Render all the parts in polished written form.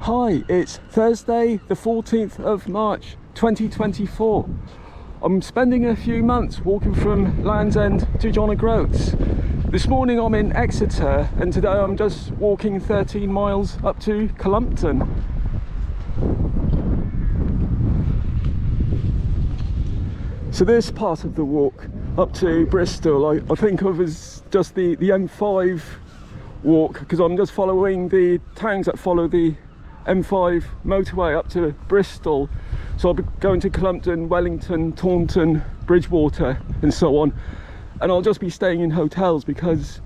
Hi, it's Thursday the 14th of March 2024. I'm spending a few months walking from Land's End to John O'Groats. This morning I'm in Exeter and today I'm just walking 13 miles up to Columpton. So this part of the walk up to Bristol I think of as just the M5 walk, because I'm just following the towns that follow the M5 motorway up to Bristol. So I'll be going to Columpton, Wellington, Taunton, Bridgewater and so on, and I'll just be staying in hotels because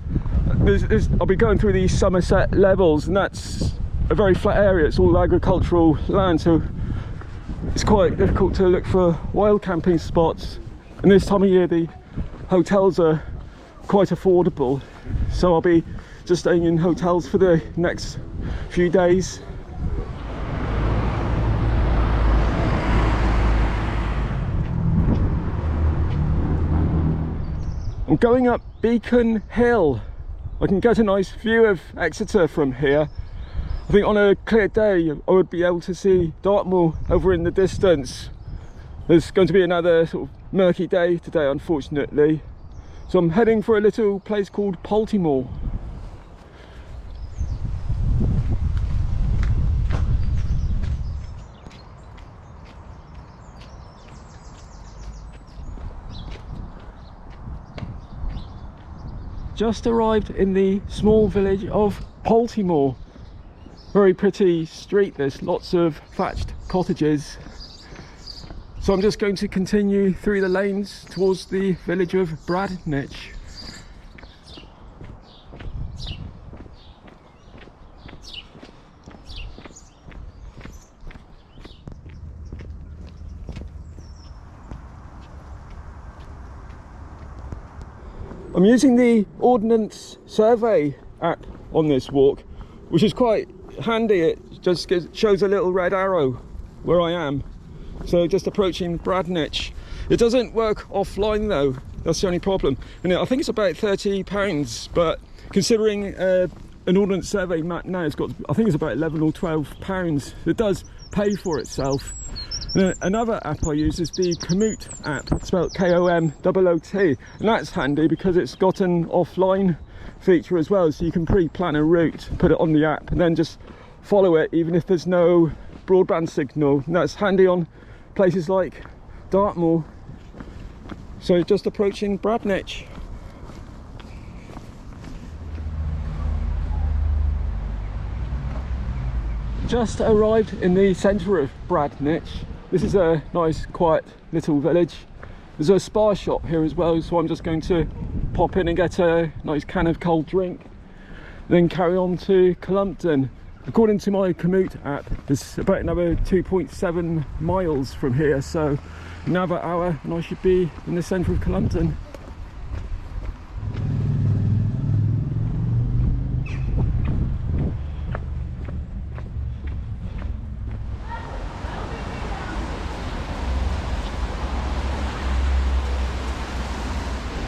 I'll be going through these Somerset levels, and that's a very flat area. It's all agricultural land, so it's quite difficult to look for wild camping spots, and this time of year the hotels are quite affordable, so I'll be just staying in hotels for the next few days. I'm going up Beacon Hill. I can get a nice view of Exeter from here. I think on a clear day I would be able to see Dartmoor over in the distance. There's going to be another sort of murky day today, unfortunately. So I'm heading for a little place called Poltimore. Just arrived in the small village of Poltimore. Very pretty street, there's lots of thatched cottages. So I'm just going to continue through the lanes towards the village of Bradnich. I'm using the Ordnance Survey app on this walk, which is quite handy. It just shows a little red arrow where I am. So just approaching Bradnich. It doesn't work offline though, that's the only problem. And I think it's about £30, but considering an Ordnance Survey map now, it's got, I think it's about £11 or £12. It does pay for itself. And another app I use is the Komoot app, spelled K-O-M-O-O-T, and that's handy because it's got an offline feature as well, so you can pre-plan a route, put it on the app and then just follow it even if there's no broadband signal, and that's handy on places like Dartmoor. So just approaching Bradnich. Just arrived in the centre of Bradnich. This is a nice quiet little village. There's a spa shop here as well, so I'm just going to pop in and get a nice can of cold drink, then carry on to Columpton. According to my Komoot app, there's about another 2.7 miles from here, so another hour and I should be in the centre of Columpton.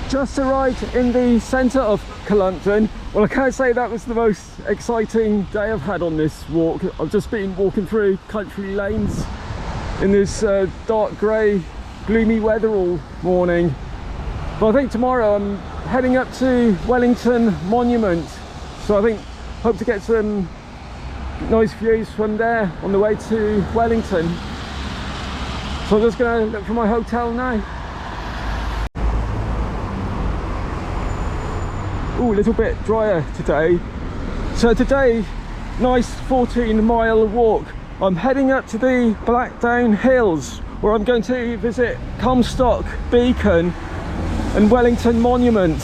Just arrived in the centre of Columpton. Well, I can't say that was the most exciting day I've had on this walk. I've just been walking through country lanes in this dark grey, gloomy weather all morning. But I think tomorrow I'm heading up to Wellington Monument. So I think, hope to get some nice views from there on the way to Wellington. So I'm just going to look for my hotel now. Ooh, a little bit drier today. So today, nice 14-mile walk. I'm heading up to the Blackdown Hills, where I'm going to visit Comstock Beacon and Wellington Monument.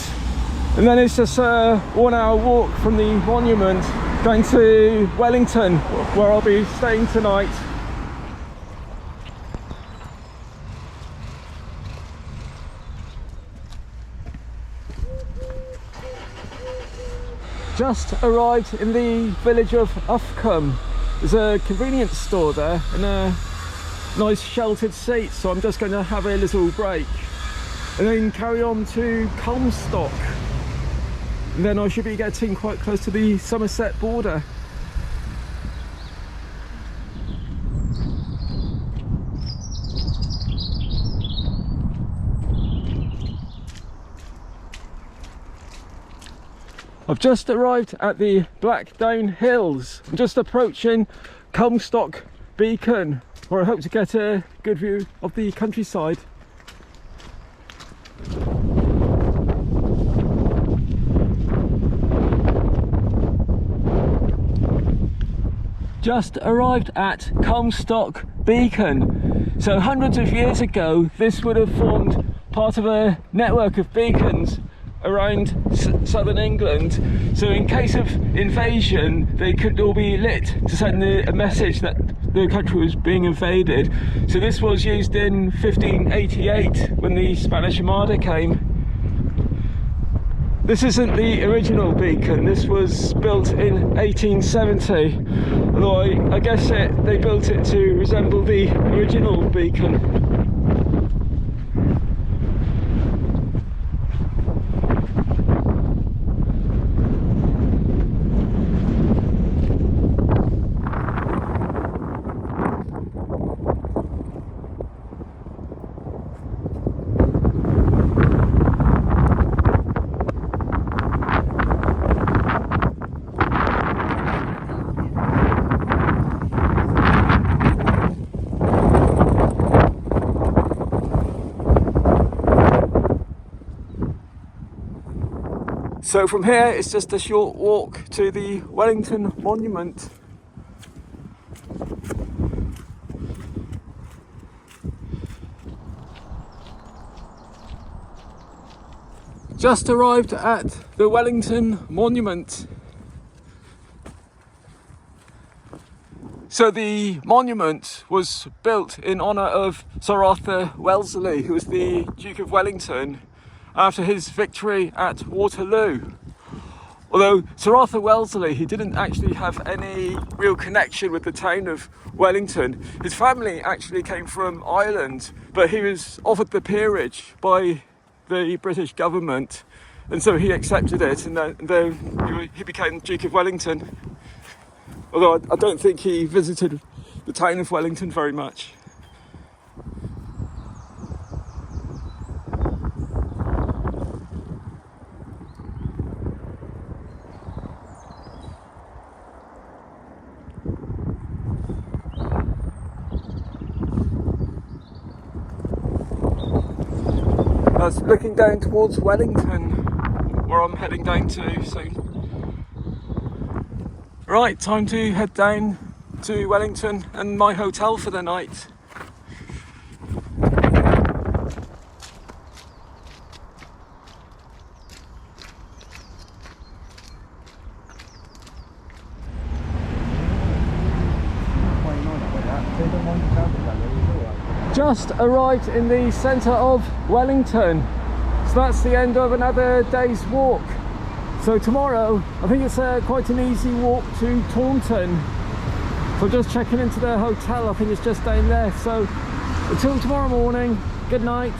And then it's just a 1 hour walk from the monument going to Wellington, where I'll be staying tonight. Just arrived in the village of Uffcombe. There's a convenience store there and a nice sheltered seat, so I'm just going to have a little break and then carry on to Comstock. And then I should be getting quite close to the Somerset border. I've just arrived at the Blackdown Hills. I'm just approaching Comstock Beacon, where I hope to get a good view of the countryside. Just arrived at Comstock Beacon. So hundreds of years ago, this would have formed part of a network of beacons around southern England. So in case of invasion, they could all be lit to send a message that the country was being invaded. So this was used in 1588 when the Spanish Armada came. This isn't the original beacon. This was built in 1870, although I guess they built it to resemble the original beacon. So from here, it's just a short walk to the Wellington Monument. Just arrived at the Wellington Monument. So the monument was built in honour of Sir Arthur Wellesley, who was the Duke of Wellington, after his victory at Waterloo. Although Sir Arthur Wellesley, he didn't actually have any real connection with the town of Wellington. His family actually came from Ireland, but he was offered the peerage by the British government, and so he accepted it, and then he became Duke of Wellington. Although I don't think he visited the town of Wellington very much. I was looking down towards Wellington, where I'm heading down to soon. Right, time to head down to Wellington and my hotel for the night. Just arrived in the centre of Wellington, so that's the end of another day's walk. So tomorrow, I think it's quite an easy walk to Taunton. So just checking into the hotel, I think it's just down there. So until tomorrow morning, good night.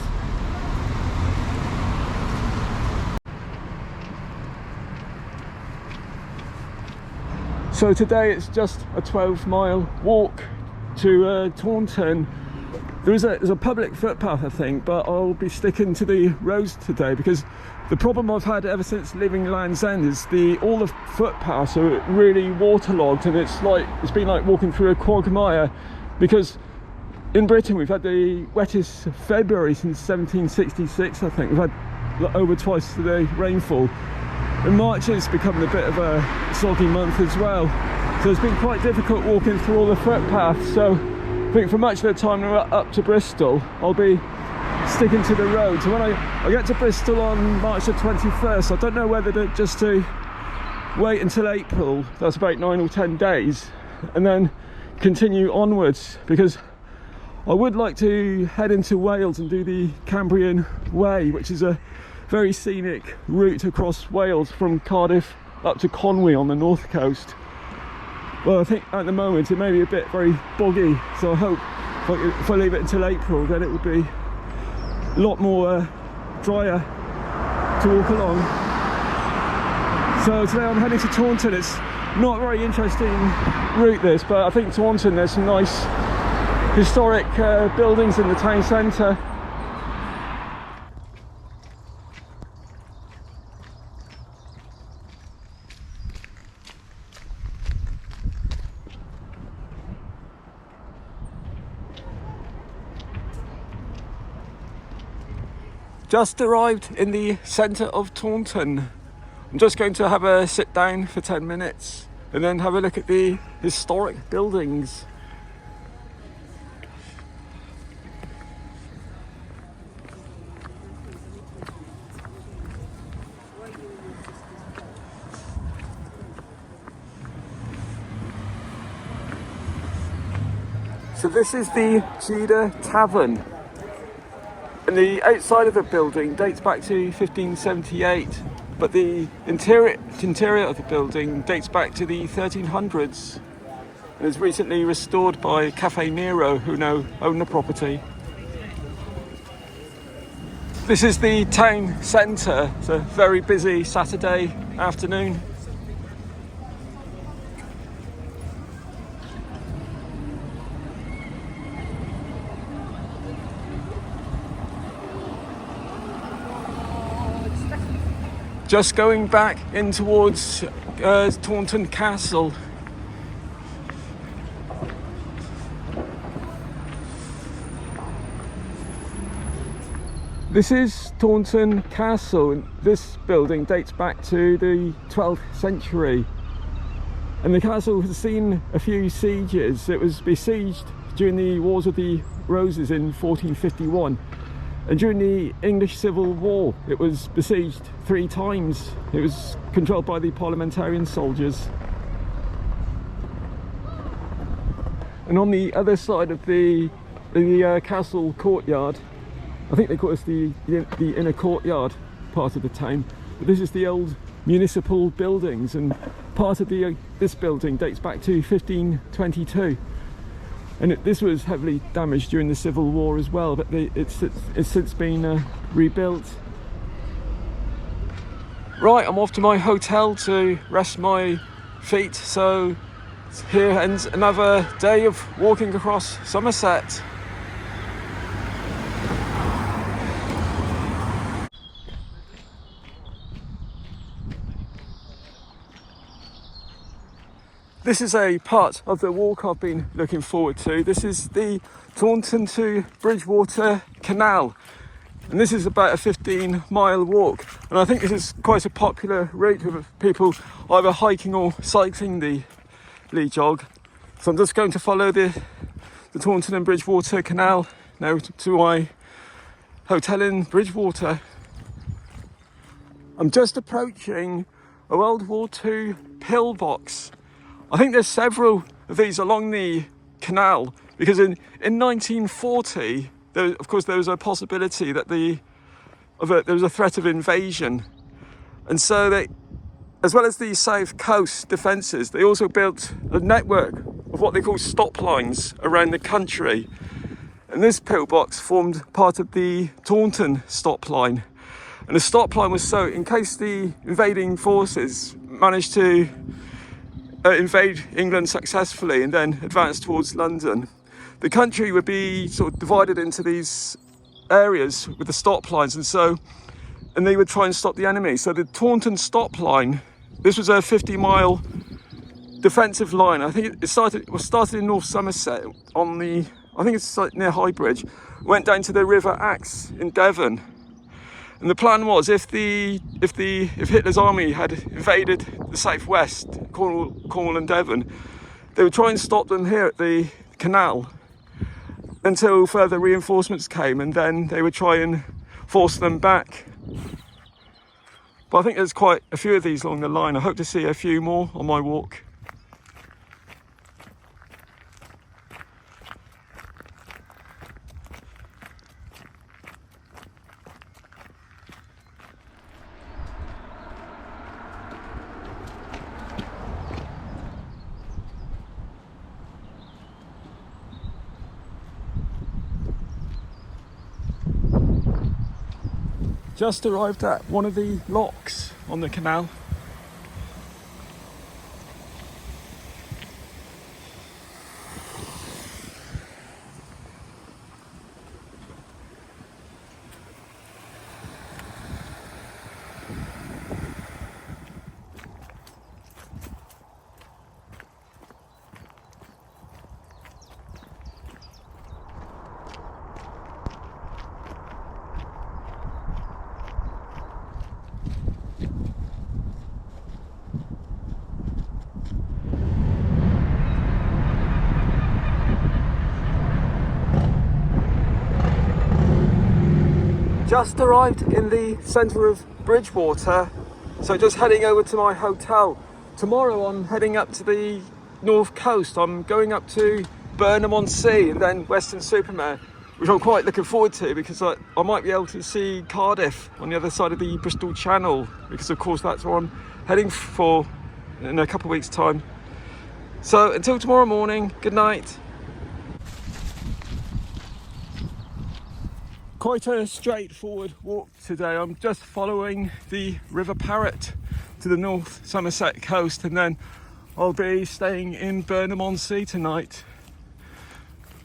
So today it's just a 12-mile walk to Taunton. There's a public footpath, I think, but I'll be sticking to the roads today because the problem I've had ever since leaving Land's End is all the footpaths are really waterlogged, and it's been like walking through a quagmire, because in Britain we've had the wettest February since 1766, I think. We've had over twice the rainfall, and March is becoming a bit of a soggy month as well. So it's been quite difficult walking through all the footpaths. So I think for much of the time we're up to Bristol, I'll be sticking to the road. So when I get to Bristol on March the 21st, I don't know whether just to wait until April, that's about 9 or 10 days, and then continue onwards, because I would like to head into Wales and do the Cambrian Way, which is a very scenic route across Wales from Cardiff up to Conwy on the north coast. Well, I think at the moment it may be a bit very boggy, so I hope if I leave it until April, then it will be a lot more drier to walk along. So today I'm heading to Taunton. It's not a very interesting route this, but I think Taunton, there's some nice historic buildings in the town centre. Just arrived in the centre of Taunton. I'm just going to have a sit down for 10 minutes and then have a look at the historic buildings. So this is the Tudor Tavern, and the outside of the building dates back to 1578, but the interior of the building dates back to the 1300s and is recently restored by Cafe Nero, who now own the property. This is the town centre. It's a very busy Saturday afternoon. Just going back in towards Taunton Castle. This is Taunton Castle, and this building dates back to the 12th century. And the castle has seen a few sieges. It was besieged during the Wars of the Roses in 1451. And during the English Civil War, it was besieged 3 times. It was controlled by the parliamentarian soldiers. And on the other side of the castle courtyard, I think they call this the inner courtyard part of the town, but this is the old municipal buildings, and part of this building dates back to 1522. And this was heavily damaged during the Civil War as well, but it's since been rebuilt. Right, I'm off to my hotel to rest my feet, so here ends another day of walking across Somerset. This is a part of the walk I've been looking forward to. This is the Taunton to Bridgewater Canal, and this is about a 15-mile walk, and I think this is quite a popular route with people either hiking or cycling the Lee Jog. So I'm just going to follow the Taunton and Bridgewater Canal now to my hotel in Bridgewater. I'm just approaching a World War II pillbox. I think there's several of these along the canal, because in 1940, there was a possibility that there was a threat of invasion, and so they, as well as the south coast defences, they also built a network of what they call stop lines around the country, and this pillbox formed part of the Taunton stop line. And the stop line was so, in case the invading forces managed to invade England successfully and then advance towards London, the country would be sort of divided into these areas with the stop lines, and they would try and stop the enemy. So the Taunton stop line, this was a 50-mile defensive line. I think it started in North Somerset on I think it's like near Highbridge, went down to the River Axe in Devon. And the plan was, if Hitler's army had invaded the southwest, Cornwall and Devon, they would try and stop them here at the canal until further reinforcements came, and then they would try and force them back. But I think there's quite a few of these along the line. I hope to see a few more on my walk. Just arrived at one of the locks on the canal. Just arrived in the centre of Bridgewater, so just heading over to my hotel. Tomorrow I'm heading up to the north coast. I'm going up to Burnham-on-Sea and then Weston-super-Mare, which I'm quite looking forward to because I might be able to see Cardiff on the other side of the Bristol Channel, because of course that's where I'm heading for in a couple of weeks' time. So until tomorrow morning, good night. Quite a straightforward walk today. I'm just following the River Parrett to the North Somerset coast, and then I'll be staying in Burnham-on-Sea tonight.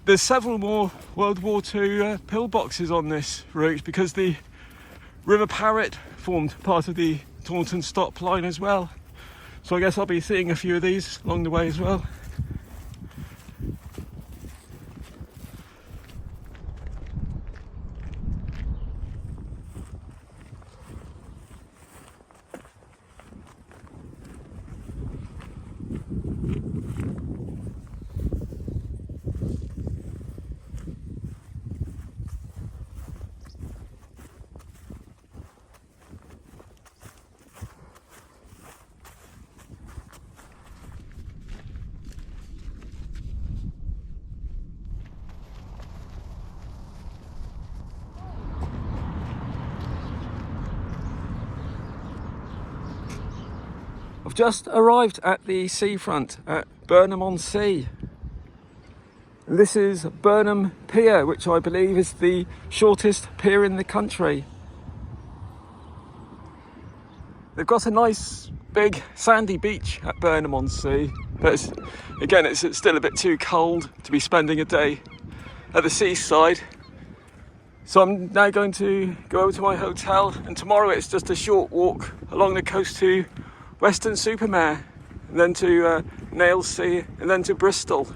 There's several more World War II pillboxes on this route because the River Parrett formed part of the Taunton stop line as well. So I guess I'll be seeing a few of these along the way as well. I've just arrived at the seafront at Burnham-on-Sea. This is Burnham Pier, which I believe is the shortest pier in the country. They've got a nice big sandy beach at Burnham-on-Sea, but it's still a bit too cold to be spending a day at the seaside. So I'm now going to go over to my hotel, and tomorrow it's just a short walk along the coast to Weston-super-Mare, and then to Nailsea, and then to Bristol.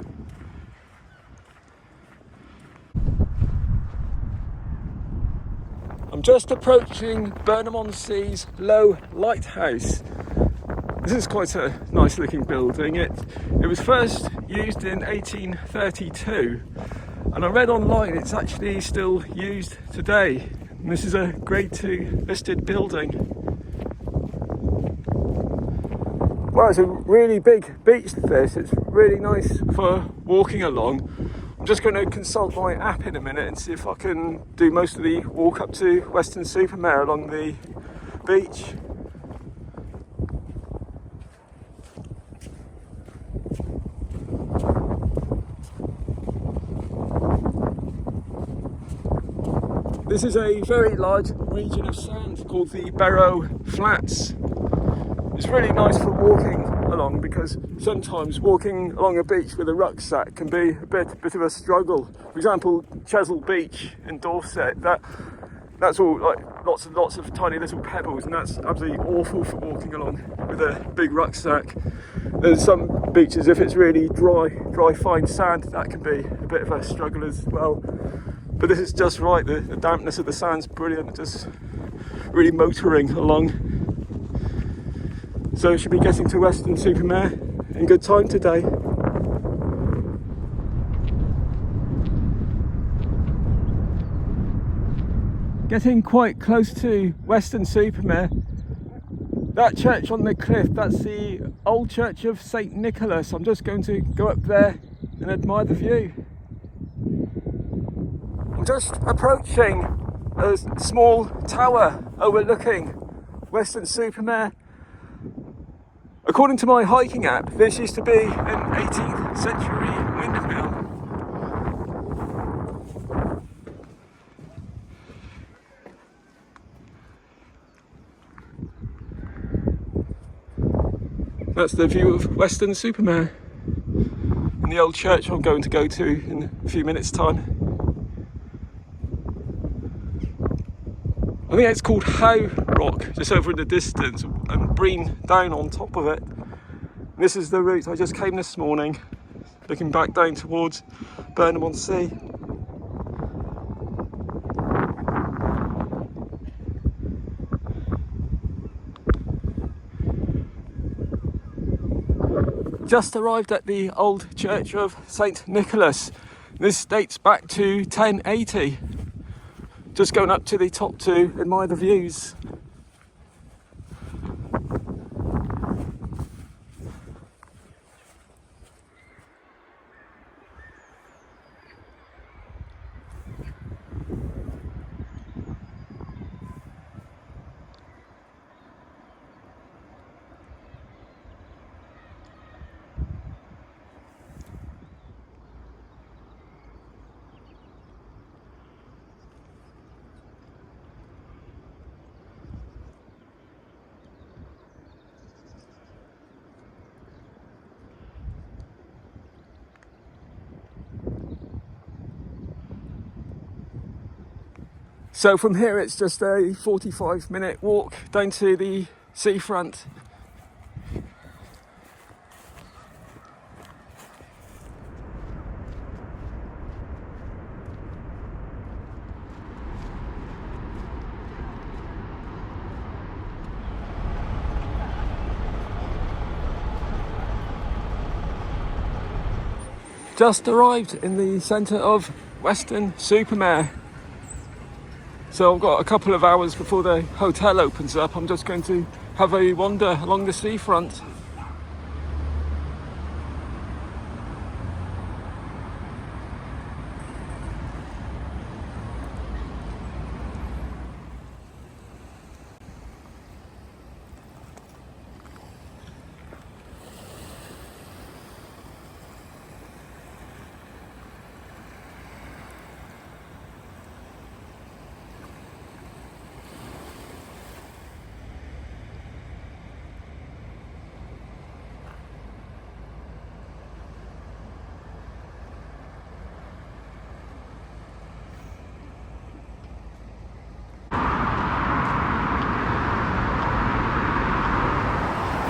I'm just approaching Burnham-on-Sea's low lighthouse. This is quite a nice looking building. It was first used in 1832, and I read online it's actually still used today. And this is a Grade 2 listed building. Well, it's a really big beach this. It's really nice for walking along. I'm just going to consult my app in a minute and see if I can do most of the walk up to Weston-super-Mare along the beach. This is a very large region of sand called the Barrow Flats. It's really nice for walking along because sometimes walking along a beach with a rucksack can be a bit of a struggle. For example, Chesil Beach in Dorset, that's all like lots and lots of tiny little pebbles, and that's absolutely awful for walking along with a big rucksack. There's some beaches, if it's really dry fine sand, that can be a bit of a struggle as well. But this is just right, the dampness of the sand's brilliant, just really motoring along. So I should be getting to Weston-super-Mare in good time today. Getting quite close to Weston-super-Mare. That church on the cliff, that's the old church of St. Nicholas. I'm just going to go up there and admire the view. I'm just approaching a small tower overlooking Weston-super-Mare. According to my hiking app, this used to be an 18th century windmill. That's the view of Weston-super-Mare and the old church I'm going to go to in a few minutes' time. I think it's called Howe Rock, just over in the distance, and Breen down on top of it. And this is the route I just came this morning, looking back down towards Burnham-on-Sea. Just arrived at the old church of St. Nicholas. This dates back to 1080. just going up to the top to admire the views. So from here it's just a 45-minute walk down to the seafront. Just arrived in the centre of Weston-super-Mare. So I've got a couple of hours before the hotel opens up. I'm just going to have a wander along the seafront.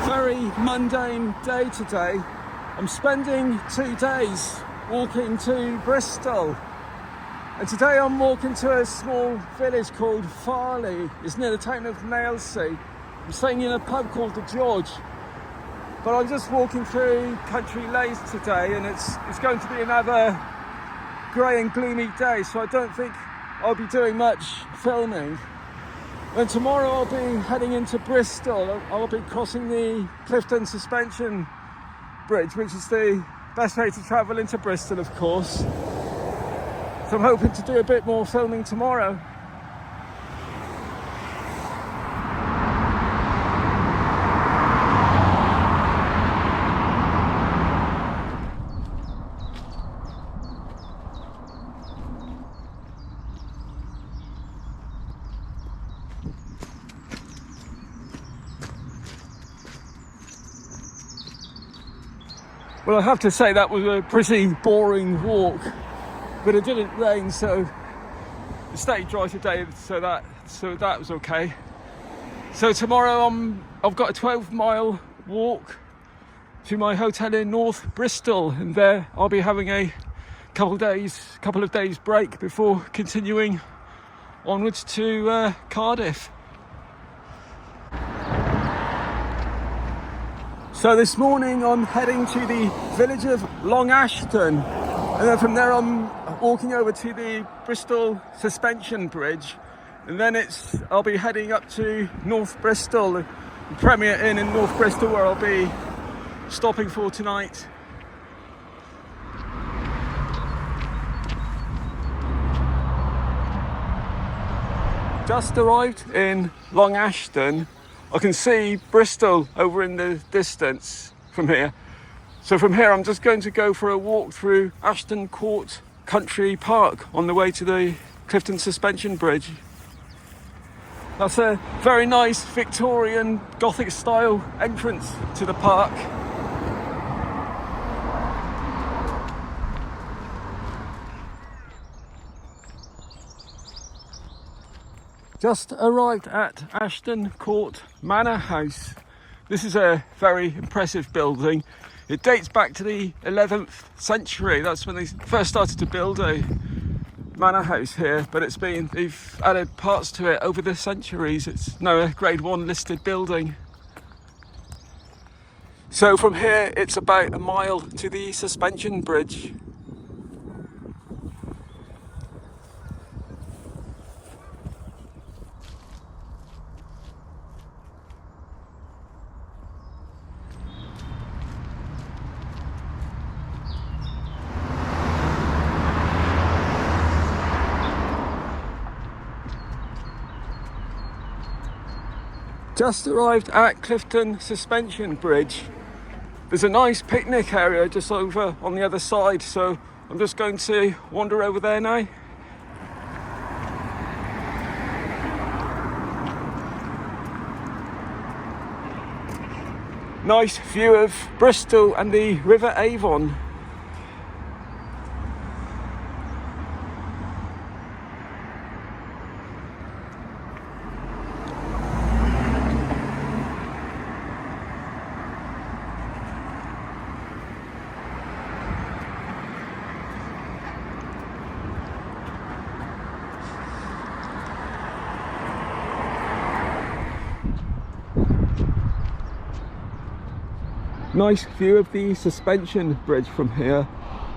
Very mundane day today. I'm spending 2 days walking to Bristol, and today I'm walking to a small village called Farley. It's near the town of Nailsea. I'm staying in a pub called the George, but I'm just walking through country lanes today, and it's going to be another grey and gloomy day, so I don't think I'll be doing much filming. And tomorrow I'll be heading into Bristol. I'll be crossing the Clifton Suspension Bridge, which is the best way to travel into Bristol, of course. So I'm hoping to do a bit more filming tomorrow. Well, I have to say that was a pretty boring walk, but it didn't rain, so it stayed dry today, so that was okay. So tomorrow I've got a 12-mile walk to my hotel in North Bristol, and there I'll be having a couple of days break before continuing onwards to Cardiff. So this morning I'm heading to the village of Long Ashton, and then from there I'm walking over to the Bristol Suspension Bridge, and then I'll be heading up to North Bristol, the Premier Inn in North Bristol, where I'll be stopping for tonight. Just arrived in Long Ashton. I can see Bristol over in the distance from here. So from here I'm just going to go for a walk through Ashton Court Country Park on the way to the Clifton Suspension Bridge. That's a very nice Victorian Gothic style entrance to the park. Just arrived at Ashton Court Manor House. This is a very impressive building. It dates back to the 11th century. That's when they first started to build a manor house here, but they've added parts to it over the centuries. It's now a Grade 1 listed building. So from here it's about a mile to the suspension bridge. Just arrived at Clifton Suspension Bridge. There's a nice picnic area just over on the other side, so I'm just going to wander over there now. Nice view of Bristol and the River Avon. Nice view of the suspension bridge from here.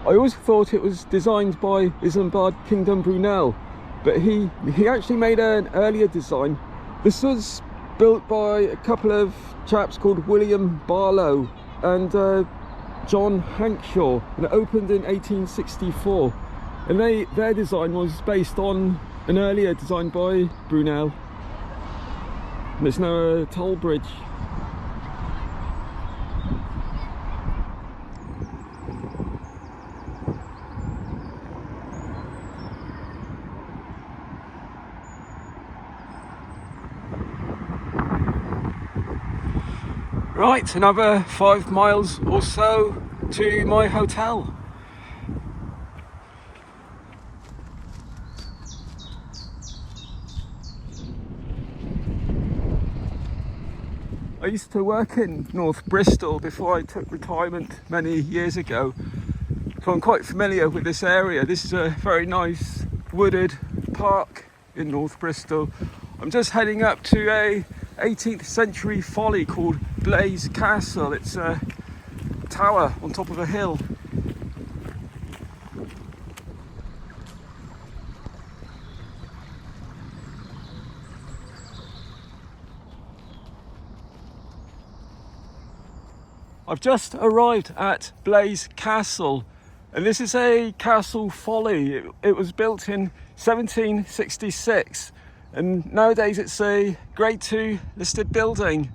I always thought it was designed by Isambard Kingdom Brunel, but he actually made an earlier design. This was built by a couple of chaps called William Barlow and John Hankshaw, and it opened in 1864. And their design was based on an earlier design by Brunel. And it's now a toll bridge. Right, another 5 miles or so to my hotel. I used to work in North Bristol before I took retirement many years ago, so I'm quite familiar with this area. This is a very nice wooded park in North Bristol. I'm just heading up to a 18th century folly called Blaise Castle. It's a tower on top of a hill. I've just arrived at Blaise Castle, and this is a castle folly. It was built in 1766, and nowadays it's a Grade 2 listed building.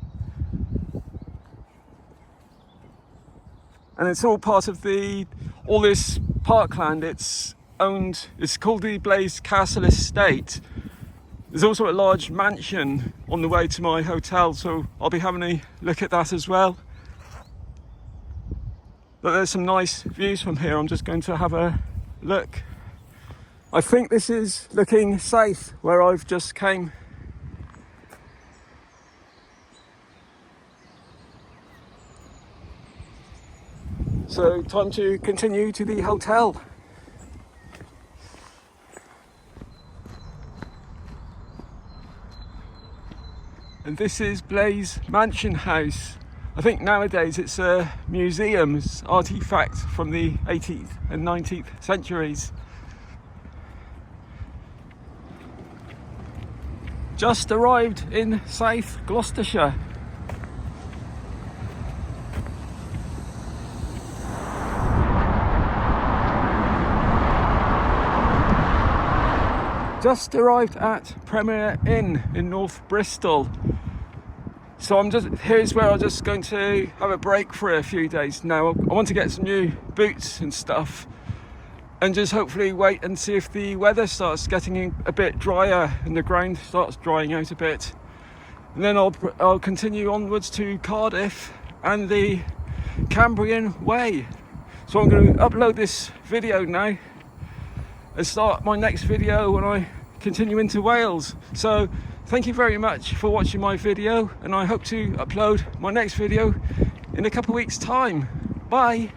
And it's all part of all this parkland. It's called the Blaise Castle Estate. There's also a large mansion on the way to my hotel, so I'll be having a look at that as well. But there's some nice views from here. I'm just going to have a look. I think this is looking safe where I've just came. So time to continue to the hotel. And this is Blaise Mansion House. I think nowadays it's a museum, it's artifacts from the 18th and 19th centuries. Just arrived in South Gloucestershire. Just arrived at Premier Inn in North Bristol. So here's where I'm just going to have a break for a few days now. I want to get some new boots and stuff, and just hopefully wait and see if the weather starts getting a bit drier and the ground starts drying out a bit. And then I'll continue onwards to Cardiff and the Cambrian Way. So I'm going to upload this video now and start my next video when I continue into Wales. So thank you very much for watching my video, and I hope to upload my next video in a couple of weeks' time. Bye!